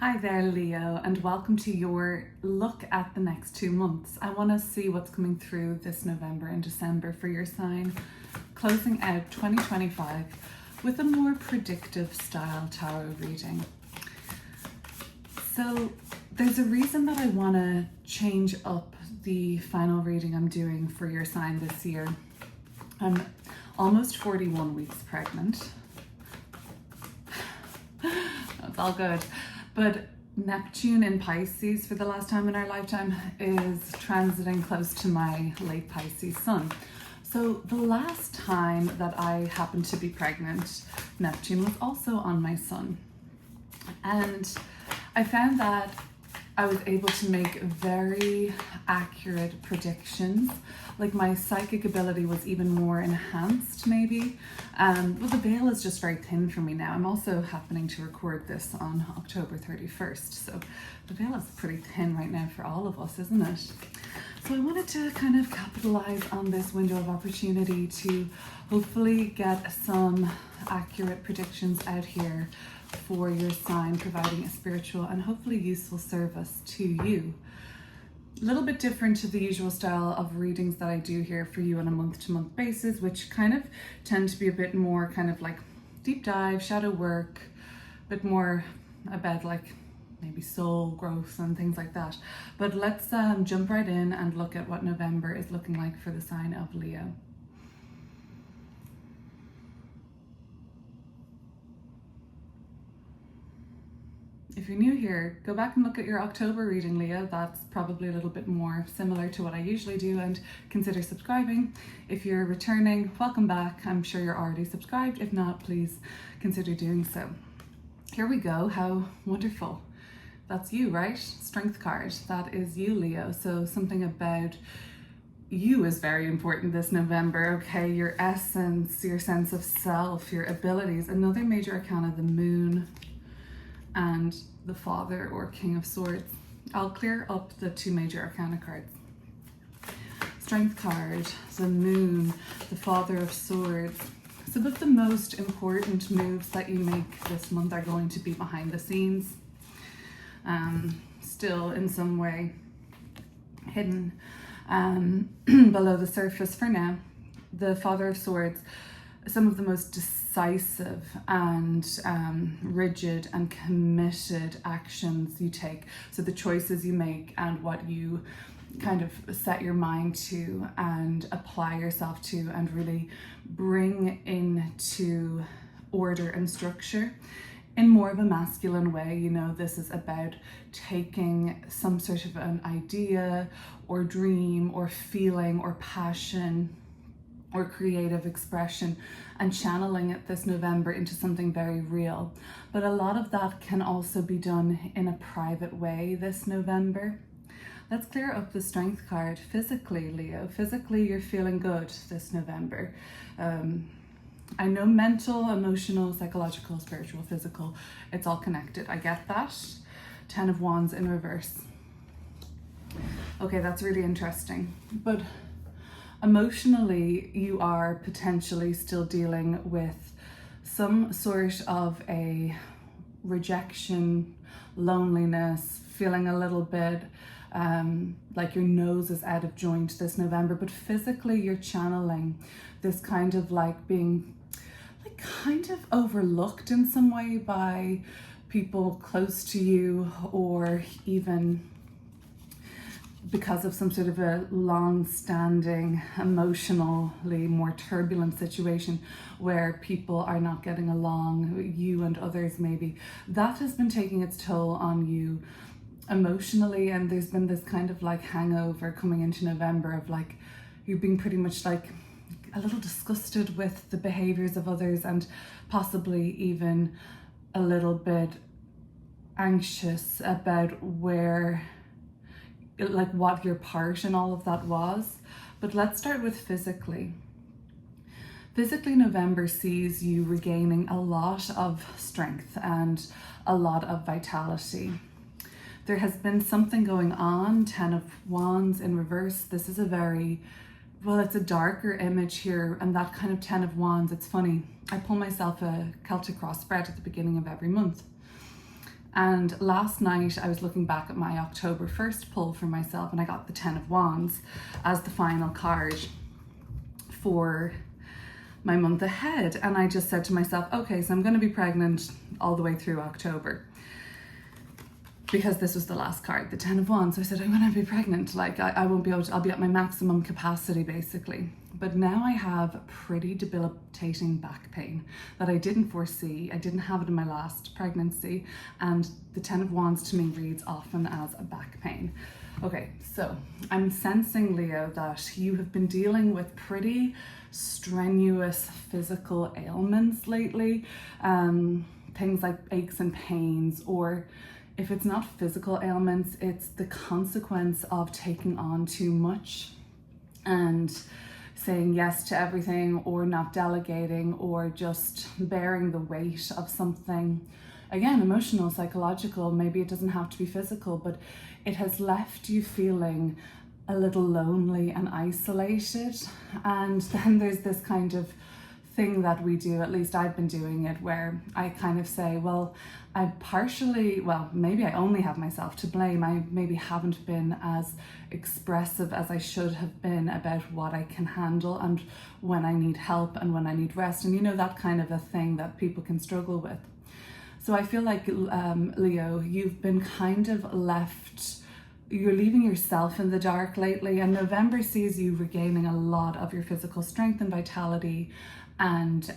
Hi there, Leo, and welcome to your look at the next 2 months. I want to see what's coming through this November and December for your sign, closing out 2025 with a more predictive style tarot reading. So, there's a reason that I want to change up the final reading I'm doing for your sign this year. I'm almost 41 weeks pregnant. That's all good. But Neptune in Pisces for the last time in our lifetime is transiting close to my late Pisces sun. So the last time that I happened to be pregnant, Neptune was also on my sun. And I found that I was able to make very accurate predictions. Like my psychic ability was even more enhanced maybe. Well, the veil is just very thin for me now. I'm also happening to record this on October 31st. So the veil is pretty thin right now for all of us, isn't it? So I wanted to kind of capitalize on this window of opportunity to hopefully get some accurate predictions out here for your sign, providing a spiritual and hopefully useful service to you. A little bit different to the usual style of readings that I do here for you on a month-to-month basis, which kind of tend to be a bit more kind of like deep dive, shadow work, a bit more about like maybe soul growth and things like that. But let's jump right in and look at what November is looking like for the sign of Leo. If you're new here, go back and look at your October reading, Leo. That's probably a little bit more similar to what I usually do, and consider subscribing. If you're returning, welcome back. I'm sure you're already subscribed. If not, please consider doing so. Here we go. How wonderful. That's you, right? Strength card. That is you, Leo. So something about you is very important this November, okay? Your essence, your sense of self, your abilities. Another major arcana, the moon and the Father or King of Swords. I'll clear up the two major arcana cards. Strength card, the moon, the Father of Swords. Some of the most important moves that you make this month are going to be behind the scenes, still in some way hidden below the surface for now. The Father of Swords, some of the most decisive and rigid and committed actions you take. So the choices you make and what you kind of set your mind to and apply yourself to and really bring into order and structure in more of a masculine way. You know, this is about taking some sort of an idea or dream or feeling or passion or creative expression and channeling it this November into something very real. But a lot of that can also be done in a private way this November. Let's clear up the Strength card. Physically, Leo, physically you're feeling good this November. I know mental, emotional, psychological, spiritual, physical, it's all connected. I get that. 10 of Wands in reverse. Okay, that's really interesting. But emotionally, you are potentially still dealing with some sort of a rejection, loneliness, feeling a little bit like your nose is out of joint this November. But physically, you're channeling this kind of like being like kind of overlooked in some way by people close to you, or even because of some sort of a long-standing, emotionally more turbulent situation where people are not getting along, you and others maybe. That has been taking its toll on you emotionally, and there's been this kind of like hangover coming into November of like you being pretty much like a little disgusted with the behaviors of others and possibly even a little bit anxious about where, like what your part in all of that was. But let's start with physically. Physically, November sees you regaining a lot of strength and a lot of vitality. There has been something going on. 10 of Wands in reverse. This is a very, well, it's a darker image here, and that kind of 10 of Wands, it's funny. I pull myself a Celtic cross spread at the beginning of every month. And last night I was looking back at my October 1st pull for myself, and I got the 10 of Wands as the final card for my month ahead. And I just said to myself, okay, so I'm going to be pregnant all the way through October, because this was the last card, the 10 of Wands. So I said, I'm going to be pregnant. Like I won't be able to, I'll be at my maximum capacity basically. But now I have pretty debilitating back pain that I didn't foresee. I didn't have it in my last pregnancy. And the 10 of Wands to me reads often as a back pain. Okay, so I'm sensing, Leo, that you have been dealing with pretty strenuous physical ailments lately. Things like aches and pains, or if it's not physical ailments, it's the consequence of taking on too much and saying yes to everything, or not delegating, or just bearing the weight of something. Again, emotional, psychological, maybe it doesn't have to be physical, but it has left you feeling a little lonely and isolated. And then there's this kind of thing that we do, at least I've been doing it, where I kind of say, well, maybe I only have myself to blame. I maybe haven't been as expressive as I should have been about what I can handle and when I need help and when I need rest, and that kind of a thing that people can struggle with. So I feel like, Leo, you've been kind of you're leaving yourself in the dark lately, and November sees you regaining a lot of your physical strength and vitality, and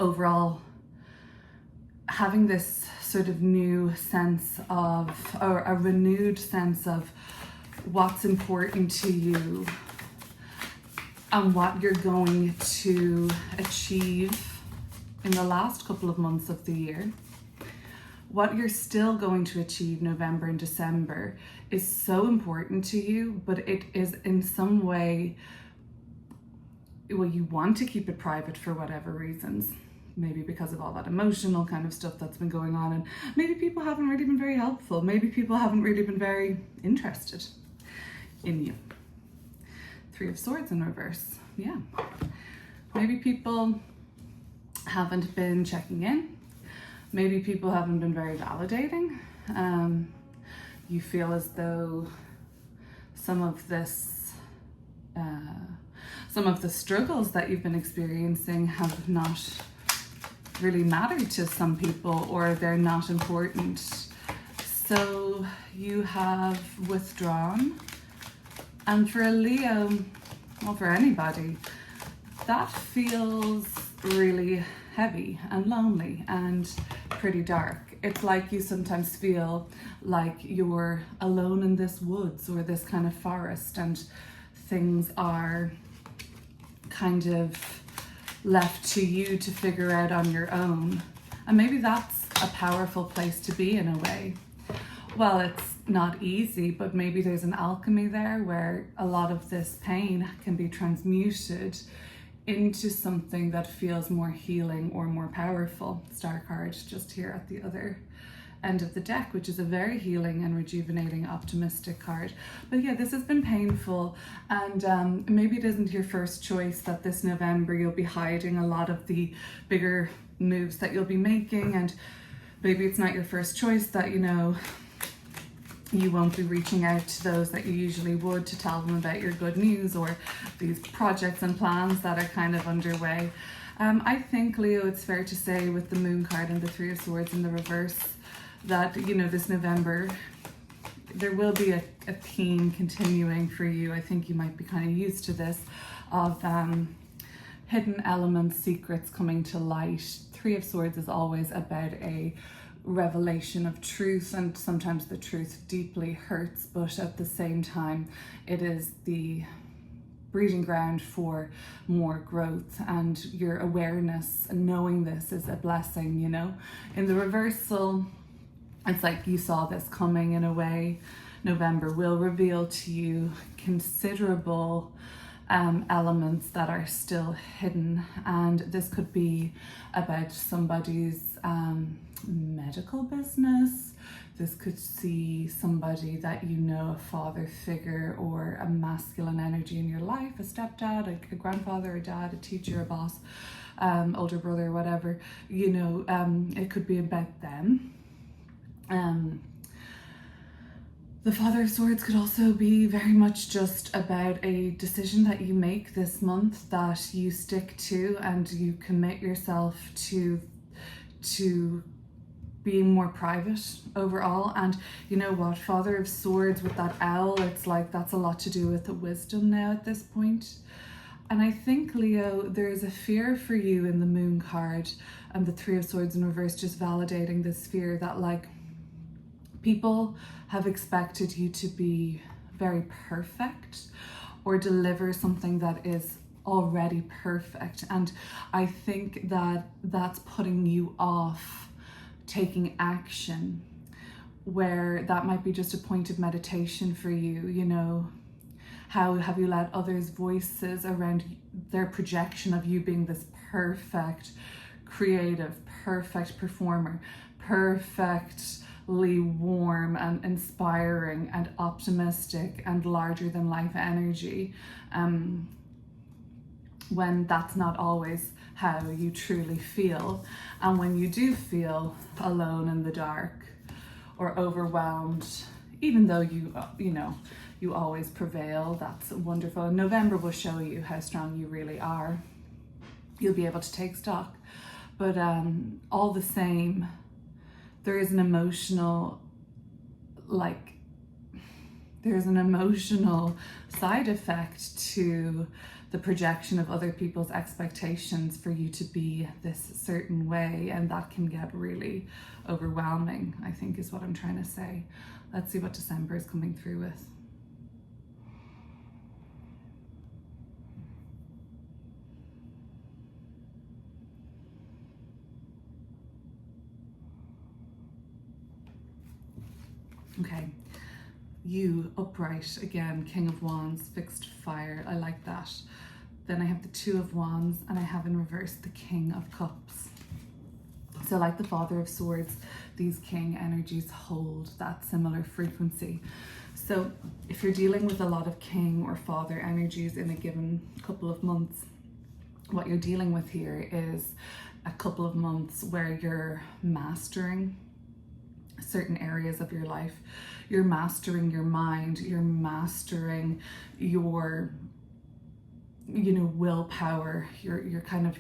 overall having this sort of new sense of, or a renewed sense of what's important to you and what you're going to achieve in the last couple of months of the year. What you're still going to achieve November and December is so important to you, but it is in some way, well, you want to keep it private for whatever reasons. Maybe because of all that emotional kind of stuff that's been going on, and maybe people haven't really been very helpful. Maybe people haven't really been very interested in you. 3 of Swords in reverse. Yeah. Maybe people haven't been checking in. Maybe people haven't been very validating. You feel as though some of the struggles that you've been experiencing have not really mattered to some people, or they're not important. So you have withdrawn. And for a Leo, well, for anybody, that feels really heavy and lonely and pretty dark. It's like you sometimes feel like you're alone in this woods or this kind of forest, and things are kind of left to you to figure out on your own. And maybe that's a powerful place to be in a way. Well, it's not easy, but maybe there's an alchemy there where a lot of this pain can be transmuted into something that feels more healing or more powerful. Star card just here at the other end of the deck, which is a very healing and rejuvenating, optimistic card. But yeah, this has been painful, and maybe it isn't your first choice that this November you'll be hiding a lot of the bigger moves that you'll be making, and maybe it's not your first choice that you won't be reaching out to those that you usually would to tell them about your good news or these projects and plans that are kind of underway. I think, Leo, it's fair to say with the Moon card and the 3 of Swords in the reverse that, this November, there will be a theme continuing for you. I think you might be kind of used to this, of hidden elements, secrets coming to light. 3 of Swords is always about a revelation of truth, and sometimes the truth deeply hurts, but at the same time it is the breeding ground for more growth, and your awareness and knowing this is a blessing. In the reversal, it's like you saw this coming in a way. November will reveal to you considerable elements that are still hidden, and this could be about somebody's medical business. This could see somebody that a father figure or a masculine energy in your life, a stepdad, a grandfather, a dad, a teacher, a boss, older brother, whatever. It could be about them. The Father of Swords could also be very much just about a decision that you make this month that you stick to, and you commit yourself to being more private overall. And you know what, Father of Swords with that owl, it's like that's a lot to do with the wisdom now at this point. And I think, Leo, there is a fear for you in the Moon card and the Three of Swords in reverse, just validating this fear that like people have expected you to be very perfect or deliver something that is already perfect. And I think that that's putting you off taking action, where that might be just a point of meditation for you. You know, how have you let others' voices around their projection of you being this perfect creative, perfect performer, perfectly warm and inspiring and optimistic and larger than life energy, when that's not always how you truly feel. And when you do feel alone in the dark or overwhelmed, even though you know you always prevail, that's wonderful. And November will show you how strong you really are. You'll be able to take stock. But all the same, there is an emotional, there's an emotional side effect to the projection of other people's expectations for you to be this certain way, and that can get really overwhelming, I think is what I'm trying to say. Let's see what December is coming through with. Okay, you upright again, King of Wands, fixed fire, I like that. Then I have the Two of Wands, and I have in reverse the King of Cups. So like the Father of Swords, these King energies hold that similar frequency. So if you're dealing with a lot of King or Father energies in a given couple of months, what you're dealing with here is a couple of months where you're mastering certain areas of your life. You're mastering your mind, you're mastering your, you know, willpower. You're kind of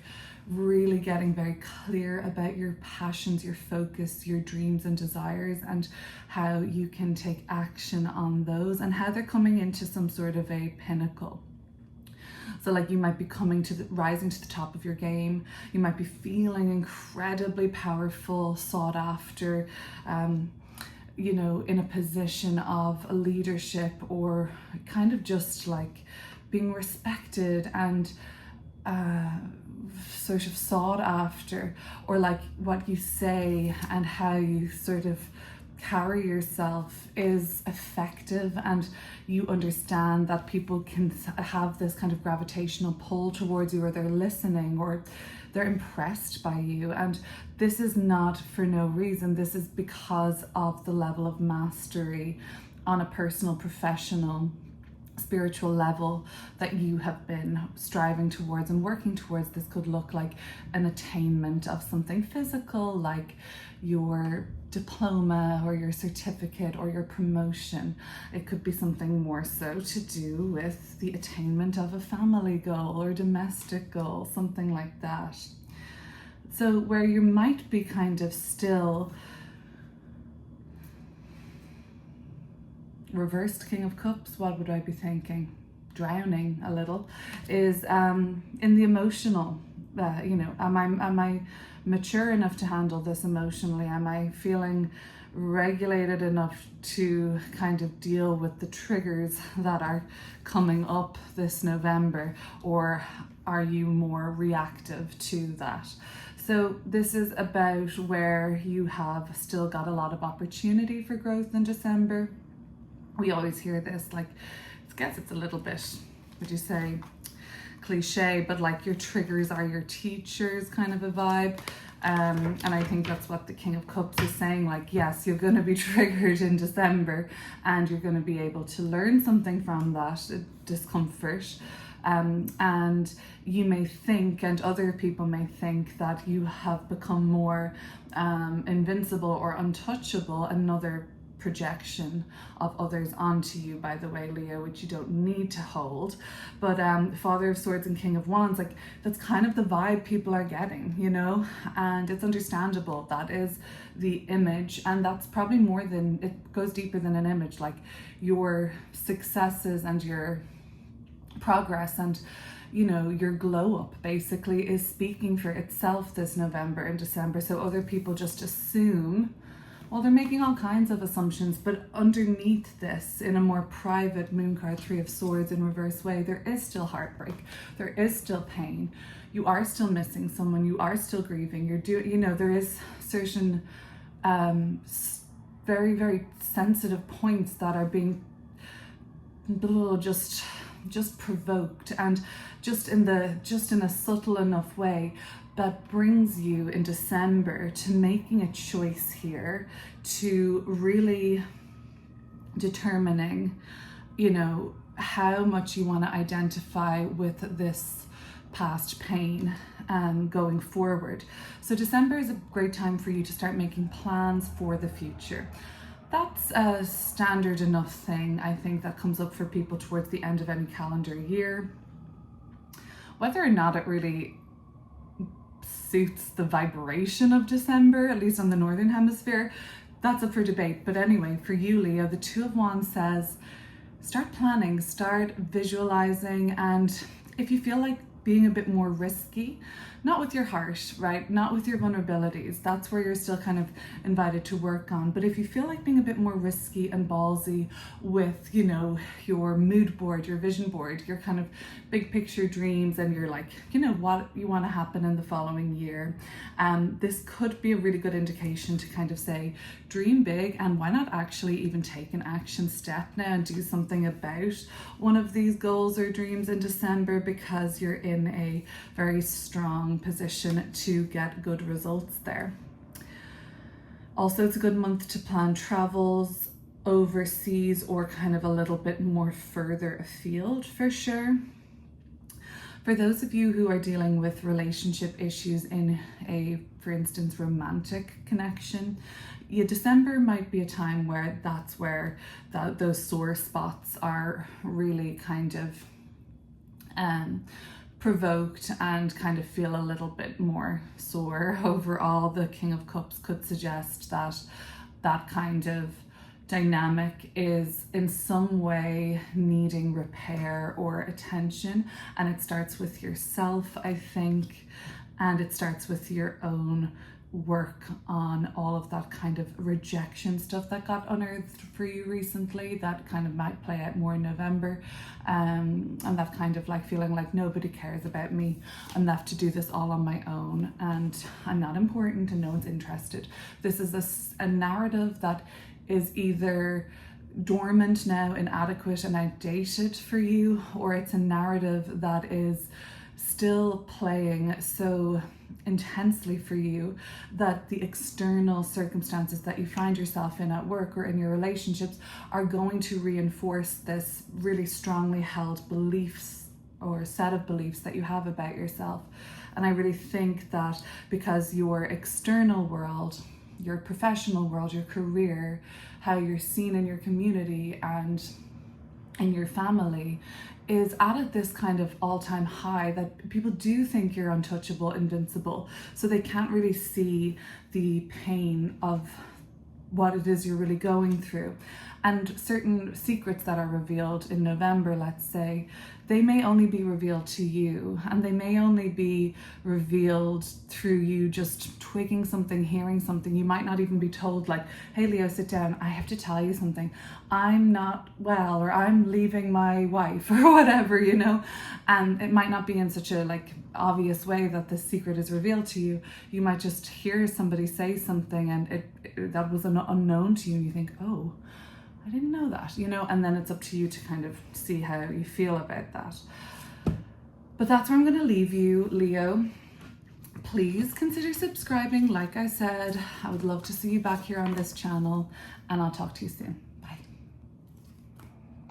really getting very clear about your passions, your focus, your dreams and desires, and how you can take action on those, and how they're coming into some sort of a pinnacle. So like you might be rising to the top of your game. You might be feeling incredibly powerful, sought after, you know, in a position of leadership, or kind of just like being respected and sort of sought after, or like what you say and how you sort of carry yourself is effective, and you understand that people can have this kind of gravitational pull towards you, or they're listening, or they're impressed by you. And this is not for no reason. This is because of the level of mastery on a personal, professional, spiritual level that you have been striving towards and working towards. This could look like an attainment of something physical, like your diploma or your certificate or your promotion. It could be something more so to do with the attainment of a family goal or domestic goal, something like that. So where you might be kind of still reversed King of Cups, what would I be thinking? Drowning a little, is in the emotional, you know, am I mature enough to handle this emotionally? Am I feeling regulated enough to kind of deal with the triggers that are coming up this November, or are you more reactive to that? So this is about where you have still got a lot of opportunity for growth in December. We always hear this, like, I guess it's a little bit, would you say, cliche, but like your triggers are your teachers kind of a vibe. And I think that's what the King of Cups is saying. Like, yes, you're going to be triggered in December, and you're going to be able to learn something from that discomfort. And you may think, and other people may think, that you have become more invincible or untouchable. Another projection of others onto you, by the way, Leo, which you don't need to hold. But Father of Swords and King of Wands, like, that's kind of the vibe people are getting, you know, and it's understandable. That is the image, and that's probably more than, it goes deeper than an image. Like, your successes and your progress and, you know, your glow up basically is speaking for itself this November and December. So other people just assume, well, they're making all kinds of assumptions, but underneath this, in a more private moon card, Three of Swords in reverse way, there is still heartbreak. There is still pain. You are still missing someone. You are still grieving. You're doing, you know, there is certain very, very sensitive points that are being just provoked, and just in a subtle enough way that brings you in December to making a choice here, to really determining, you know, how much you want to identify with this past pain going forward. So December is a great time for you to start making plans for the future. That's a standard enough thing, I think, that comes up for people towards the end of any calendar year. Whether or not it really suits the vibration of December, at least on the Northern Hemisphere, that's up for debate. But anyway, for you, Leo, the Two of Wands says, start planning, start visualizing, and if you feel like being a bit more risky, not with your heart, right? Not with your vulnerabilities. That's where you're still kind of invited to work on. But if you feel like being a bit more risky and ballsy with, you know, your mood board, your vision board, your kind of big picture dreams, and you're like, you know, what you want to happen in the following year, this could be a really good indication to kind of say, dream big, and why not actually even take an action step now and do something about one of these goals or dreams in December, because you're in a very strong position to get good results there. Also, it's a good month to plan travels overseas or kind of a little bit more further afield, for sure. For those of you who are dealing with relationship issues in a, for instance, romantic connection, yeah, December might be a time where that's where those sore spots are really kind of provoked and kind of feel a little bit more sore overall. The King of Cups could suggest that that kind of dynamic is in some way needing repair or attention, and it starts with yourself, I think, and it starts with your own work on all of that kind of rejection stuff that got unearthed for you recently, that kind of might play out more in November, and that kind of like feeling like nobody cares about me, I'm left to do this all on my own, and I'm not important and no one's interested. This is a narrative that is either dormant now, inadequate and outdated for you, or it's a narrative that is still playing so intensely for you that the external circumstances that you find yourself in at work or in your relationships are going to reinforce this really strongly held beliefs or set of beliefs that you have about yourself. And I really think that because your external world, your professional world, your career, how you're seen in your community and in your family is at this kind of all-time high, that people do think you're untouchable, invincible, so they can't really see the pain of what it is you're really going through. And certain secrets that are revealed in November, let's say, they may only be revealed to you, and they may only be revealed through you just twigging something, hearing something. You might not even be told, like, hey Leo, sit down, I have to tell you something. I'm not well, or I'm leaving my wife, or whatever, you know? And it might not be in such a like obvious way that the secret is revealed to you. You might just hear somebody say something and that was unknown to you, and you think, oh, I didn't know that, you know, and then it's up to you to kind of see how you feel about that. But that's where I'm going to leave you, Leo. Please consider subscribing. Like I said, I would love to see you back here on this channel, and I'll talk to you soon.